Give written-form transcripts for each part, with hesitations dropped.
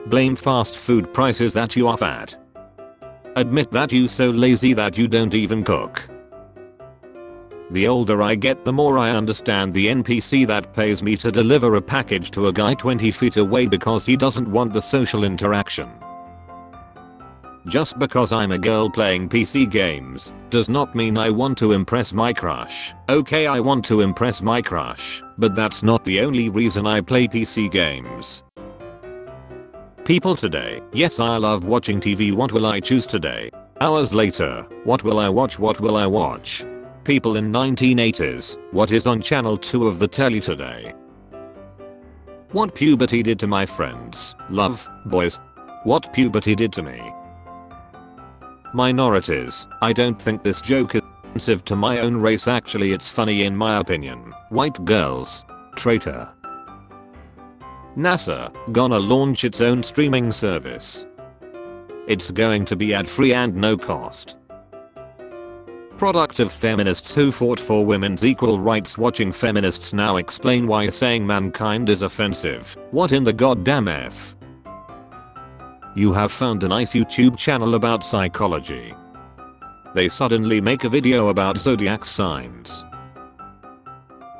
Blame fast food prices that you are fat. Admit that you so lazy that you don't even cook. The older I get, the more I understand the NPC that pays me to deliver a package to a guy 20 feet away because he doesn't want the social interaction. Just because I'm a girl playing PC games does not mean I want to impress my crush. Okay, I want to impress my crush, but that's not the only reason I play PC games. People today, yes, I love watching TV. What will I choose today? Hours later, what will I watch? What will I watch? People in 1980s, what is on channel 2 of the telly today? What puberty did to my friends? Love, boys. What puberty did to me? Minorities, I don't think this joke is offensive to my own race. Actually, it's funny in my opinion. White girls. Traitor. NASA, gonna launch its own streaming service. It's going to be ad-free and no cost. Product of feminists who fought for women's equal rights. Watching feminists now explain why saying mankind is offensive. What in the goddamn F? You have found a nice YouTube channel about psychology. They suddenly make a video about zodiac signs.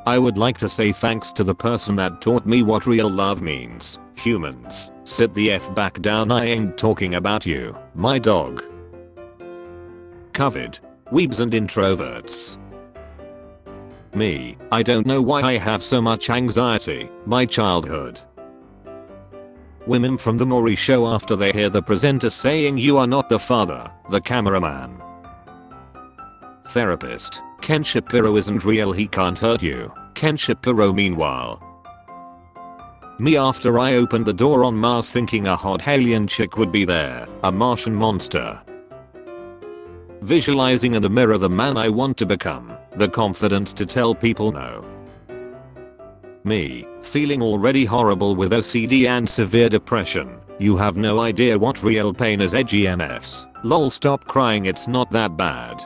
I would like to say thanks to the person that taught me what real love means. Humans, sit the F back down. I ain't talking about you, my dog. COVID. Weebs and introverts. Me, I don't know why I have so much anxiety. My childhood. Women from the Maury show after they hear the presenter saying you are not the father, the cameraman. Therapist. Ken Shapiro isn't real, he can't hurt you. Ken Shapiro. Meanwhile. Me after I opened the door on Mars thinking a hot alien chick would be there, a Martian monster. Visualizing in the mirror the man I want to become, the confidence to tell people no. Me, feeling already horrible with OCD and severe depression. You have no idea what real pain is. EGMFs. Lol, stop crying, it's not that bad.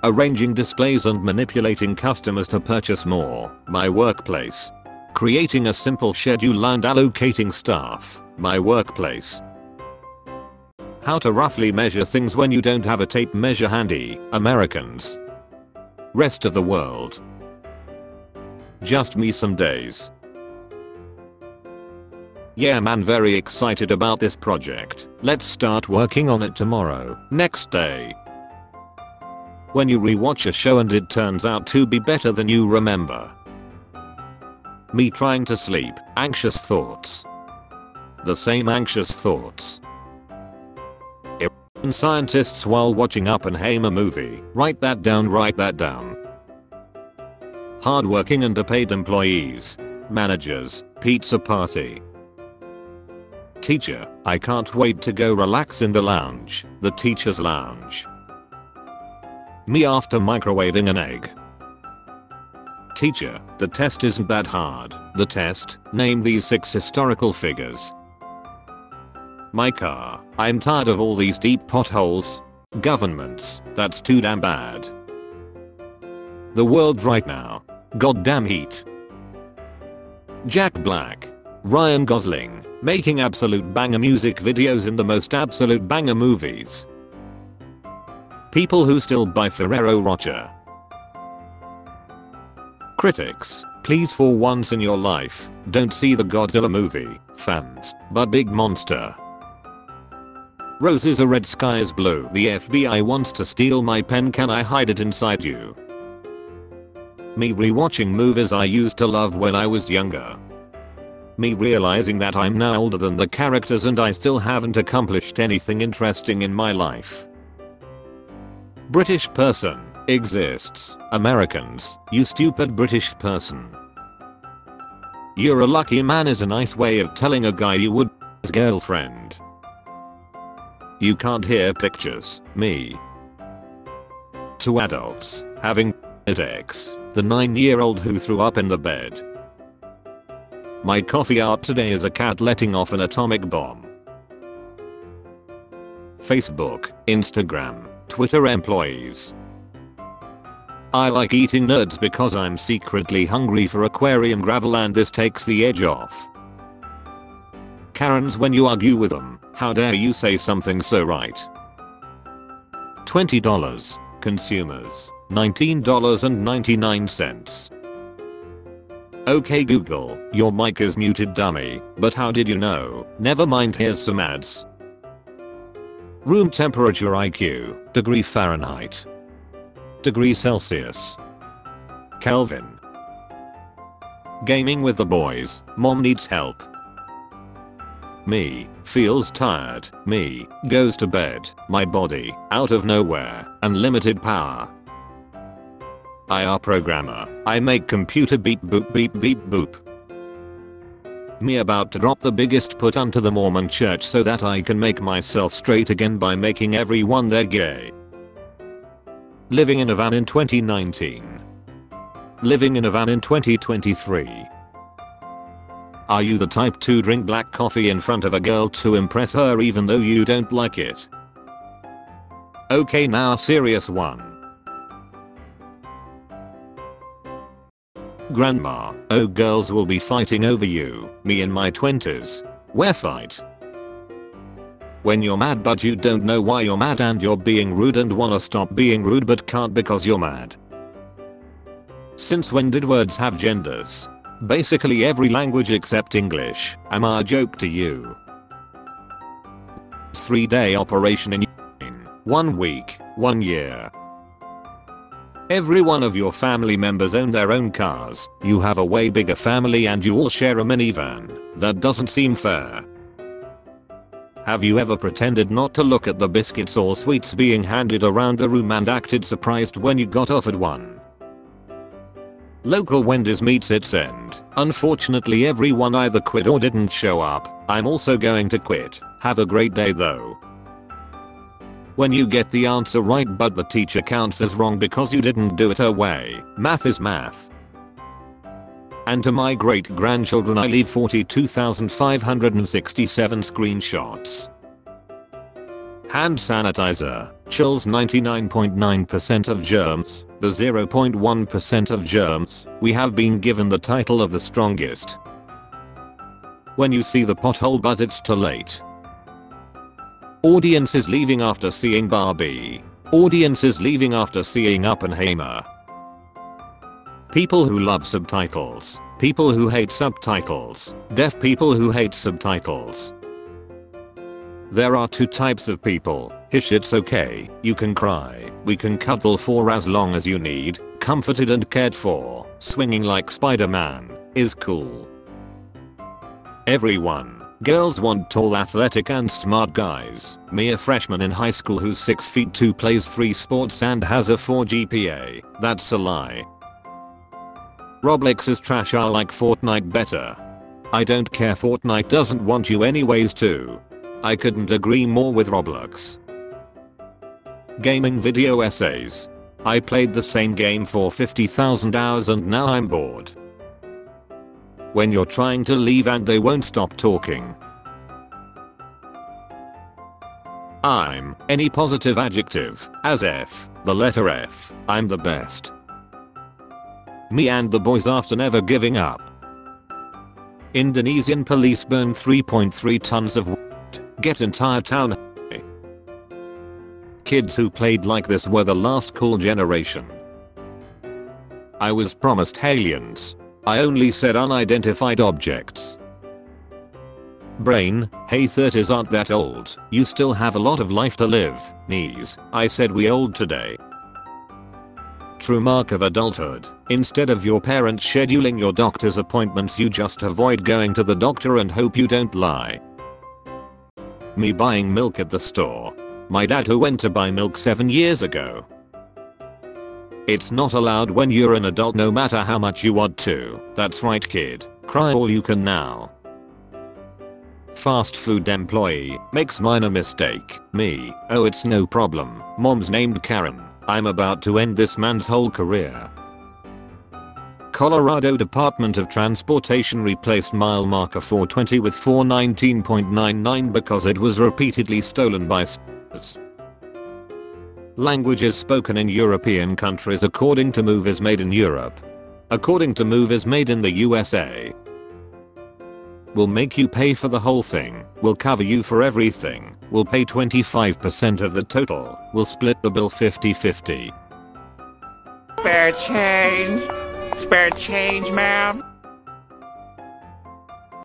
Arranging displays and manipulating customers to purchase more. My workplace. Creating a simple schedule and allocating staff. My workplace. How to roughly measure things when you don't have a tape measure handy. Americans. Rest of the world. Just me some days. Yeah man, very excited about this project. Let's start working on it tomorrow. Next day. When you rewatch a show and it turns out to be better than you remember. Me trying to sleep. Anxious thoughts. The same anxious thoughts. Scientists while watching Oppenheimer movie. Write that down, write that down. Hardworking underpaid employees. Managers. Pizza party. Teacher, I can't wait to go relax in the lounge. The teacher's lounge. Me after microwaving an egg. Teacher, the test isn't that hard. The test, name these 6 historical figures. My car, I'm tired of all these deep potholes. Governments, that's too damn bad. The world right now, goddamn heat. Jack Black. Ryan Gosling, making absolute banger music videos in the most absolute banger movies. People who still buy Ferrero Rocher. Critics, please for once in your life, don't see the Godzilla movie, fans, but big monster. Rose is a red, sky is blue. The FBI wants to steal my pen, can I hide it inside you? Me rewatching movies I used to love when I was younger. Me realizing that I'm now older than the characters and I still haven't accomplished anything interesting in my life. British person exists. Americans, you stupid British person. You're a lucky man is a nice way of telling a guy you would his girlfriend. You can't hear pictures. Me. To adults, having sex. The 9-year-old who threw up in the bed. My coffee art today is a cat letting off an atomic bomb. Facebook, Instagram, Twitter employees. I like eating nerds because I'm secretly hungry for aquarium gravel and this takes the edge off. Karens when you argue with them. How dare you say something so right? $20. Consumers. $19.99. Okay Google, your mic is muted dummy, but how did you know? Never mind, here's some ads. Room temperature IQ, degree Fahrenheit. Degree Celsius. Kelvin. Gaming with the boys, mom needs help. Me, feels tired, me, goes to bed, my body, out of nowhere, unlimited power. IR programmer, I make computer beep boop beep beep boop. Me about to drop the biggest put onto the Mormon church so that I can make myself straight again by making everyone there gay. Living in a van in 2019. Living in a van in 2023. Are you the type to drink black coffee in front of a girl to impress her even though you don't like it? Okay, now serious one. Grandma, oh girls will be fighting over you, me in my 20s. Where fight? When you're mad but you don't know why you're mad and you're being rude and wanna stop being rude but can't because you're mad. Since when did words have genders? Basically every language except English. Am I a joke to you? 3-day operation in 1 week, 1 year. Every one of your family members own their own cars, you have a way bigger family and you all share a minivan. That doesn't seem fair. Have you ever pretended not to look at the biscuits or sweets being handed around the room and acted surprised when you got offered one? Local Wendy's meets its end. Unfortunately everyone either quit or didn't show up. I'm also going to quit. Have a great day though. When you get the answer right but the teacher counts as wrong because you didn't do it her way. Math is math. And to my great grandchildren I leave 42,567 screenshots. Hand sanitizer kills 99.9% of germs, the 0.1% of germs. We have been given the title of the strongest. When you see the pothole but it's too late. Audience is leaving after seeing Barbie. Audience is leaving after seeing Oppenheimer. People who love subtitles. People who hate subtitles. Deaf people who hate subtitles. There are two types of people. Hish, it's okay, you can cry, we can cuddle for as long as you need, comforted and cared for, swinging like Spider-Man, is cool. Everyone. Girls want tall, athletic and smart guys. Me, a freshman in high school who's 6'2", plays 3 sports and has a 4 GPA. That's a lie. Roblox is trash, I like Fortnite better. I don't care, Fortnite doesn't want you anyways too. I couldn't agree more with Roblox. Gaming video essays. I played the same game for 50,000 hours and now I'm bored. When you're trying to leave and they won't stop talking. I'm any positive adjective, as F, the letter F, I'm the best. Me and the boys after never giving up. Indonesian police burn 3.3 tons of wood, get entire town high. Kids who played like this were the last cool generation. I was promised aliens. I only said unidentified objects. Brain, hey 30s aren't that old, you still have a lot of life to live. Knees, I said we old today. True mark of adulthood, instead of your parents scheduling your doctor's appointments you just avoid going to the doctor and hope you don't lie. Me buying milk at the store. My dad who went to buy milk 7 years ago. It's not allowed when you're an adult no matter how much you want to. That's right kid, cry all you can now. Fast food employee makes minor mistake. Me, oh it's no problem, mom's named Karen. I'm about to end this man's whole career. Colorado Department of Transportation replaced mile marker 420 with 419.99 because it was repeatedly stolen by s***ers. Languages spoken in European countries according to movies made in Europe. According to movies made in the USA. We'll make you pay for the whole thing. We'll cover you for everything. We'll pay 25% of the total. We'll split the bill 50-50. Spare change. Spare change, ma'am.